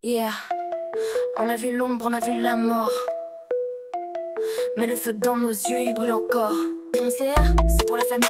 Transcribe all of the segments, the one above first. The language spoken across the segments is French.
Yeah, on a vu l'ombre, on a vu la mort. Mais le feu dans nos yeux, il brûle encore. C'est pour la famille.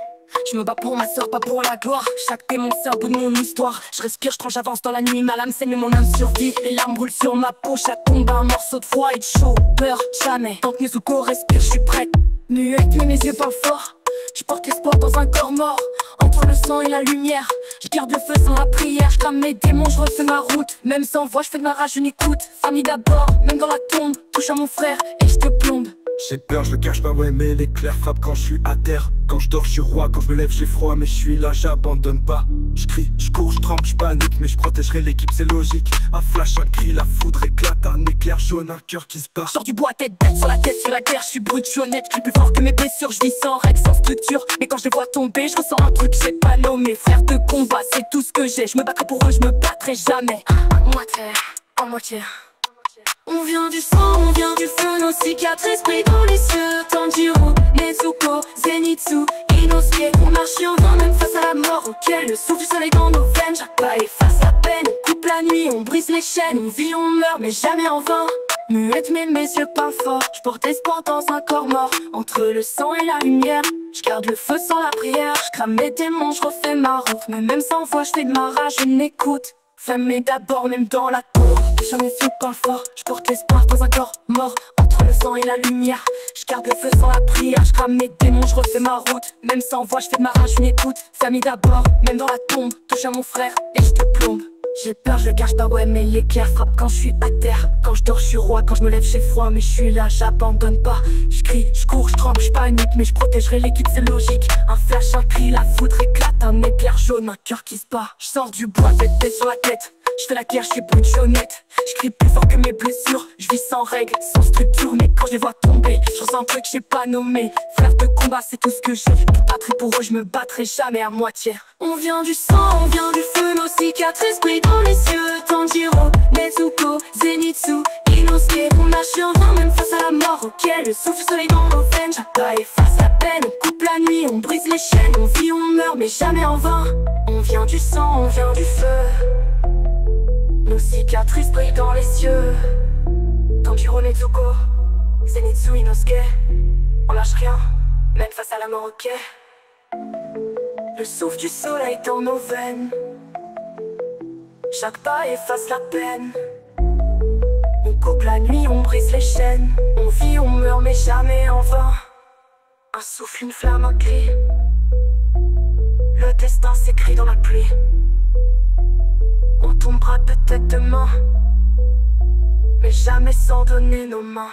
Je me bats pour ma soeur, pas pour la gloire. Chaque démon c'est un bout de mon histoire. Je respire, je tranche, j'avance dans la nuit. Ma lame saigne, mais mon âme survit. Les larmes brûlent sur ma peau. Chaque combat, un morceau de froid et de chaud. Peur, jamais. Tant que Nezuko respire, je suis prête. Muette, mais mes yeux parlent fort. Je porte l'espoir dans un corps mort. Entre le sang et la lumière, je garde le feu sans la prière. Je crame mes démons, je refais ma route. Même sans voix, je fais de ma rage, je n'écoute. Famille d'abord, même dans la tombe. Touche à mon frère et je te plombe. J'ai peur, je le cache pas, ouais, mais l'éclair frappe quand je suis à terre. Quand je dors, je suis roi, quand je me lève, j'ai froid, mais je suis là, j'abandonne pas. Je crie, je cours, je tremble, je panique, mais je protégerai l'équipe, c'est logique. Un flash, un cri, la foudre éclate, un éclair jaune, un cœur qui se bat. Je sors du bois, tête bête sur la tête, sur la terre, je suis brut, je suis honnête, je crie plus fort que mes blessures, je vis sans règles, sans structure. Mais quand je les vois tomber, je ressens un truc, j'ai pas nommé. Frères de combat, c'est tout ce que j'ai, je me battrai pour eux, je me battrai jamais. En moitié. On vient du sang, on vient du feu, nos cicatrices brillent dans les cieux. Tanjiro, Nezuko, Zenitsu, Inosuke. On marche en vain même face à la mort. Ok, le souffle du soleil dans nos veines. Chaque pas efface la peine, on coupe la nuit, on brise les chaînes. On vit, on meurt, mais jamais en vain. Muette, mais mes yeux parlent fort. Je porte espoir dans un corps mort. Entre le sang et la lumière, je garde le feu sans la prière. Je crame mes démons, je refais ma route. Mais même sans voix, je fais de ma rage, je n'écoute. Femme d'abord, même dans la tour. Jamais yeux parlent fort. Je porte l'espoir dans un corps mort. Entre le sang et la lumière, je garde le feu sans la prière. Je crame mes démons, je refais ma route. Même sans voix, je fais de ma rage, je n'écoute. Famille d'abord, même dans la tombe. Touche à mon frère et je te plombe. J'ai peur, je le cache pas, ouais, mais l'éclair frappe quand je suis à terre. Quand je dors, je suis roi, quand je me lève, j'ai froid, mais je suis là, j'abandonne pas. Je crie, je cours, je tremble, je panique, mais je protégerai l'équipe, c'est logique. Un flash, un cri, la foudre éclate, un éclair jaune, un cœur qui se bat. Je sors du bois, tête sur la tête. Je fais la guerre, je suis brut, je suis honnête. Je crie plus fort que mes blessures. Je vis sans règles, sans structure. Mais quand je les vois tomber, je ressens un truc que j'ai pas nommé. Frère de combat, c'est tout ce que j'ai. Je me battrai pour eux, je me battrai jamais à moitié. On vient du sang, on vient du feu. Nos cicatrices brillent dans les cieux. Tanjiro, Nezuko, Zenitsu, Inosuke. On marche en vain même face à la mort. Ok, le souffle du soleil dans nos veines. Chaque pas efface la peine, on coupe la nuit, on brise les chaînes. On vit, on meurt, mais jamais en vain. On vient du sang, on vient du feu. Nos cicatrices brillent dans les cieux. Tanjiro, Nezuko, Zenitsu, Inosuke. On lâche rien, même face à la mort, ok. Le souffle du soleil dans nos veines. Chaque pas efface la peine. On coupe la nuit, on brise les chaînes. On vit, on meurt, mais jamais en vain. Un souffle, une flamme, un cri. Le destin s'écrit dans la pluie. On tombera peut-être demain, mais jamais sans donner nos mains.